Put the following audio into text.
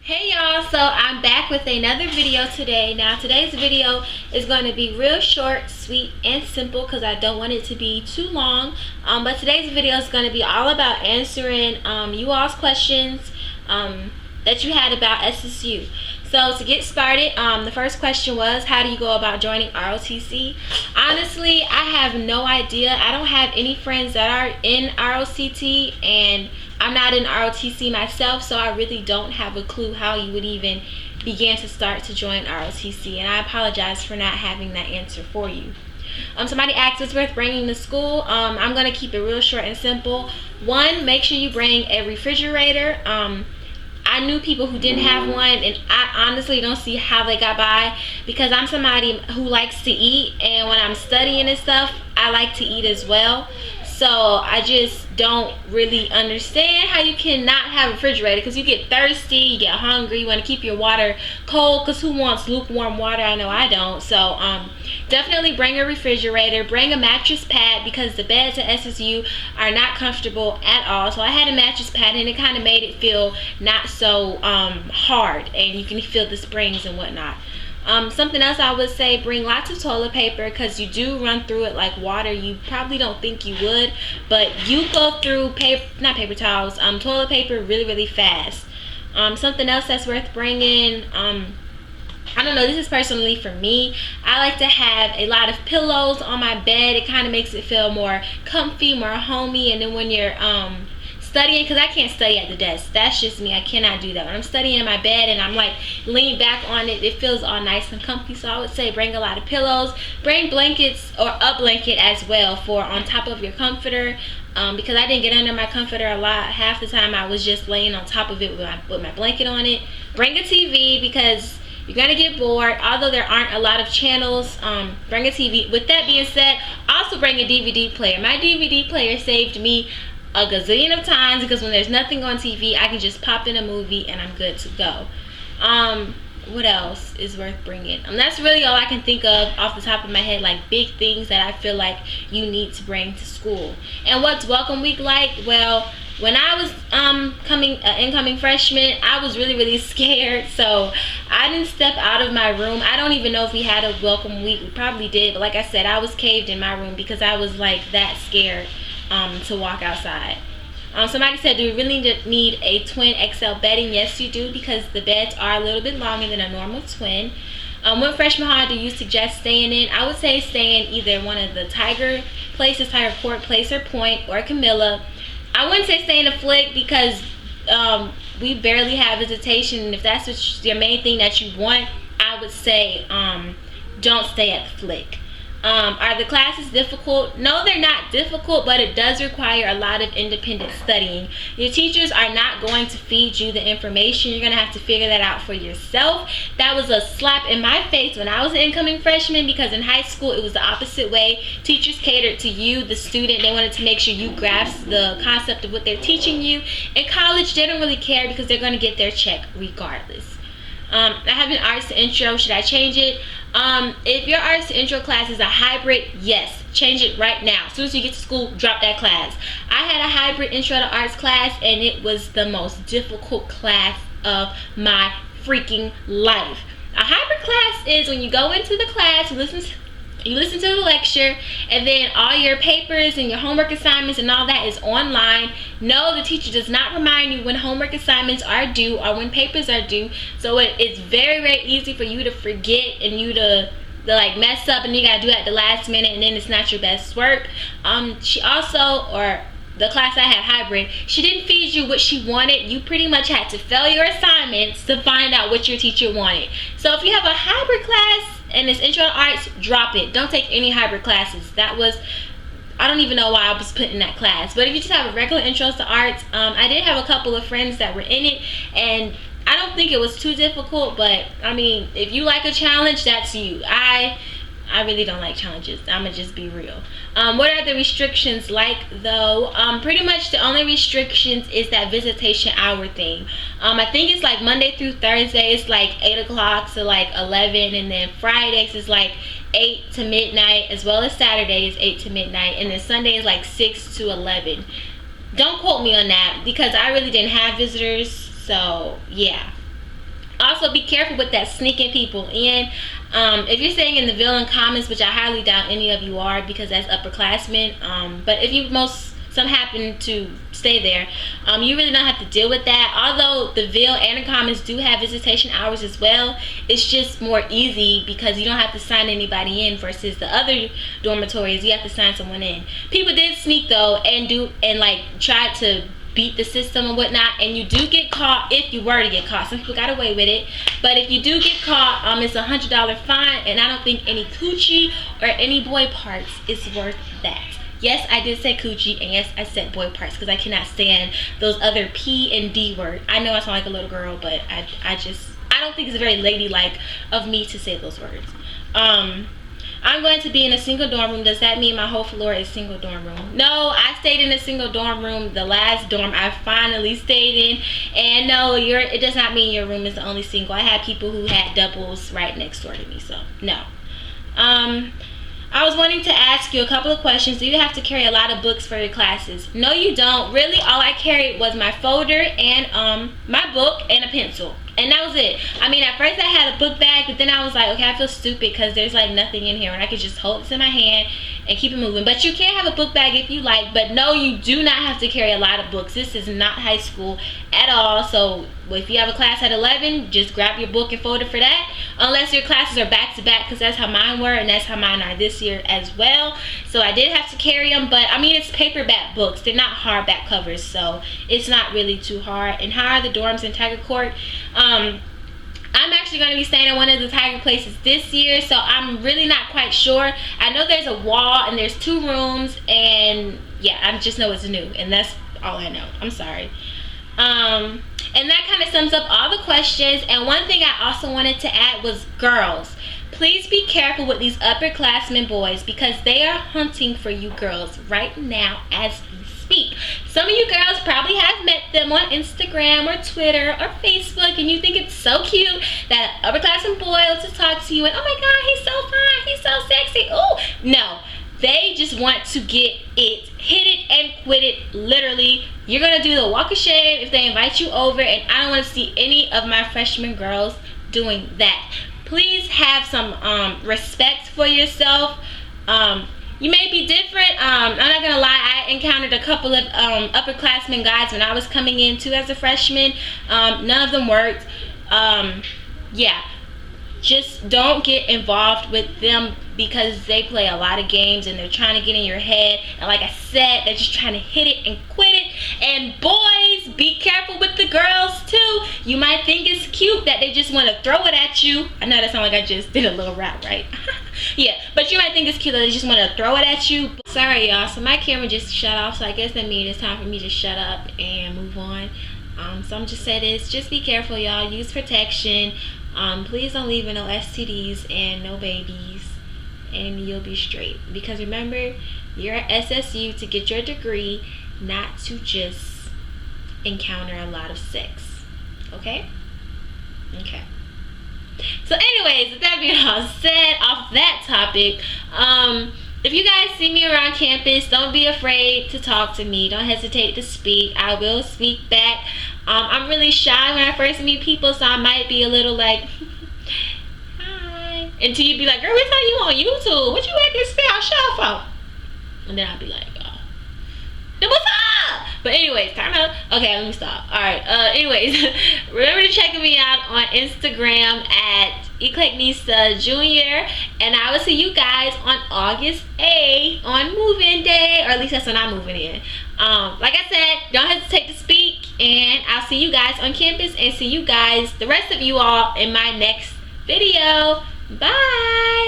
Hey y'all, so I'm back with another video today. Now today's video is going to be real short, sweet, and simple because I don't want it to be too long. But today's video is going to be all about answering you all's questions that you had about SSU. So to get started, the first question was, how do you go about joining ROTC? Honestly, I have no idea. I don't have any friends that are in ROTC, and I'm not in ROTC myself, so I really don't have a clue how you would even begin to start to join ROTC, and I apologize for not having that answer for you. Somebody asked, it's worth bringing to school. I'm going to keep it real short and simple. One, make sure you bring a refrigerator. I knew people who didn't have one, and I honestly don't see how they got by, because I'm somebody who likes to eat, and when I'm studying and stuff, I like to eat as well. So I just don't really understand how you cannot have a refrigerator, because you get thirsty, you get hungry, you want to keep your water cold, because who wants lukewarm water? I know I don't. So definitely bring a refrigerator, bring a mattress pad, because the beds at SSU are not comfortable at all. So I had a mattress pad, and it kind of made it feel not so hard, and you can feel the springs and whatnot. Something else I would say, bring lots of toilet paper, because you do run through it like water. You probably don't think you would, but you go through paper towels, toilet paper really fast. Something else that's worth bringing, I don't know, this is personally for me, I like to have a lot of pillows on my bed. It kind of makes it feel more comfy, more homey. And then when you're studying, because I can't study at the desk, that's just me, I cannot do that. When I'm studying in my bed and I'm like leaning back on it, it feels all nice and comfy. So I would say bring a lot of pillows, bring blankets, or a blanket as well for on top of your comforter, because I didn't get under my comforter a lot. Half the time I was just laying on top of it with my blanket on it. Bring a TV, because you're gonna get bored. Although there aren't a lot of channels, bring a TV. With that being said, also bring a DVD player. My DVD player saved me a gazillion of times, because when there's nothing on TV, I can just pop in a movie and I'm good to go. What else is worth bringing? That's really all I can think of off the top of my head, like big things that I feel like you need to bring to school. And what's welcome week like? Well, when I was incoming freshman, I was really scared, so I didn't step out of my room. I don't even know if we had a welcome week. We probably did, but like I said, I was caved in my room because I was like that scared to walk outside. Somebody said, do we really need a twin XL bedding? Yes, you do, because the beds are a little bit longer than a normal twin. What freshman hall do you suggest staying in? I would say stay in either one of the Tiger places, Tiger Court, Placer Point, or Camilla. I wouldn't say stay in the Flick, because we barely have visitation, and if that's what your main thing that you want, I would say don't stay at the Flick. Are the classes difficult? No, they're not difficult, but it does require a lot of independent studying. Your teachers are not going to feed you the information. You're going to have to figure that out for yourself. That was a slap in my face when I was an incoming freshman, because in high school it was the opposite way. Teachers catered to you, the student. They wanted to make sure you grasp the concept of what they're teaching you. In college, they don't really care, because they're going to get their check regardless. I have an arts intro. Should I change it? If your arts intro class is a hybrid, yes, change it right now. As soon as you get to school, drop that class. I had a hybrid intro to arts class, and it was the most difficult class of my freaking life. A hybrid class is when you go into the class, you listen to the lecture, and then all your papers and your homework assignments and all that is online. No, the teacher does not remind you when homework assignments are due or when papers are due. So it's very easy for you to forget, and you to like mess up, and you gotta do it at the last minute, and then it's not your best work. She also, or the class I had hybrid, she didn't feed you what she wanted. You pretty much had to fail your assignments to find out what your teacher wanted. So if you have a hybrid class and it's intro to arts, drop it. Don't take any hybrid classes. I don't even know why I was put in that class. But if you just have a regular intro to arts, I did have a couple of friends that were in it, and I don't think it was too difficult. But I mean, if you like a challenge, that's you. I really don't like challenges. I'm gonna just be real. What are the restrictions like though? Pretty much the only restrictions is that visitation hour thing. I think it's like Monday through Thursday, it's like 8 o'clock to like 11, and then Fridays is like 8 to midnight, as well as Saturdays 8 to midnight, and then Sunday is like 6 to 11. Don't quote me on that, because I really didn't have visitors, so yeah. Also, be careful with that sneaking people in. If you're staying in the Ville Commons, which I highly doubt any of you are because that's upperclassmen, but if you some happen to stay there, you really don't have to deal with that. Although the Ville and the Commons do have visitation hours as well, it's just more easy because you don't have to sign anybody in versus the other dormitories. You have to sign someone in. People did sneak though and like try to beat the system and whatnot, and you do get caught if you were to get caught. Some people got away with it, but if you do get caught, it's a $100 fine, and I don't think any coochie or any boy parts is worth that. Yes, I did say coochie, and yes, I said boy parts because I cannot stand those other P and D word. I know I sound like a little girl, but I don't think it's very ladylike of me to say those words. I'm going to be in a single dorm room. Does that mean my whole floor is single dorm room? No, I stayed in a single dorm room, the last dorm I finally stayed in. And no, it does not mean your room is the only single. I had people who had doubles right next door to me, so no. I was wanting to ask you a couple of questions. Do you have to carry a lot of books for your classes? No, you don't. Really, all I carried was my folder and my book and a pencil. And that was it. I mean, at first I had a book bag, but then I was like, okay, I feel stupid because there's like nothing in here and I could just hold this in my hand and keep it moving. But you can have a book bag if you like, but no, you do not have to carry a lot of books. This is not high school at all. So if you have a class at 11, just grab your book and folder for that. Unless your classes are back to back, because that's how mine were and that's how mine are this year as well. So I did have to carry them, but I mean, it's paperback books. They're not hardback covers, so it's not really too hard. And how are the dorms in Tiger Court? I'm actually going to be staying at one of the Tiger places this year, so I'm really not quite sure. I know there's a wall and there's 2 rooms, and yeah, I just know it's new, and that's all I know. I'm sorry. And that kind of sums up all the questions. And one thing I also wanted to add was girls. Please be careful with these upperclassmen boys because they are hunting for you girls right now as we speak. Some of you girls probably have met them on Instagram or Twitter or Facebook, and you think it's so cute that an upperclassman boy wants to talk to you and, oh my god, he's so fine, he's so sexy. Ooh, no. They just want to get it, hit it and quit it, literally. You're going to do the walk of shame if they invite you over, and I don't want to see any of my freshman girls doing that. Please have some respect for yourself. You may be different. I'm not going to lie, I encountered a couple of upperclassmen guys when I was coming in too as a freshman. None of them worked. Yeah. Just don't get involved with them because they play a lot of games and they're trying to get in your head. And like I said, they're just trying to hit it and quit it. And boys, be careful with the girls too. You might think it's cute that they just want to throw it at you. I know that sounds like I just did a little rap, right? Yeah, but you might think it's cute that they just want to throw it at you. Sorry, y'all. So my camera just shut off. So I guess that means it's time for me to shut up and move on. So I'm just saying this. Just be careful, y'all. Use protection. Please don't leave with no STDs and no babies, and you'll be straight. Because remember, you're at SSU to get your degree, not to just encounter a lot of sex. Okay? Okay. So anyways, with that being all said, off that topic, if you guys see me around campus, don't be afraid to talk to me. Don't hesitate to speak. I will speak back. I'm really shy when I first meet people, so I might be a little like, hi. Until you be like, girl, we saw you on YouTube. What you acting style show for? And then I'll be like, oh, then what's up? But anyways, time out. Okay, let me stop. Alright, anyways, remember to check me out on Instagram at Eclecnista Jr. And I will see you guys on August 8th on move-in day, or at least that's when I'm moving in. Like I said, don't hesitate to speak, and I'll see you guys on campus and see you guys, the rest of you all, in my next video. Bye.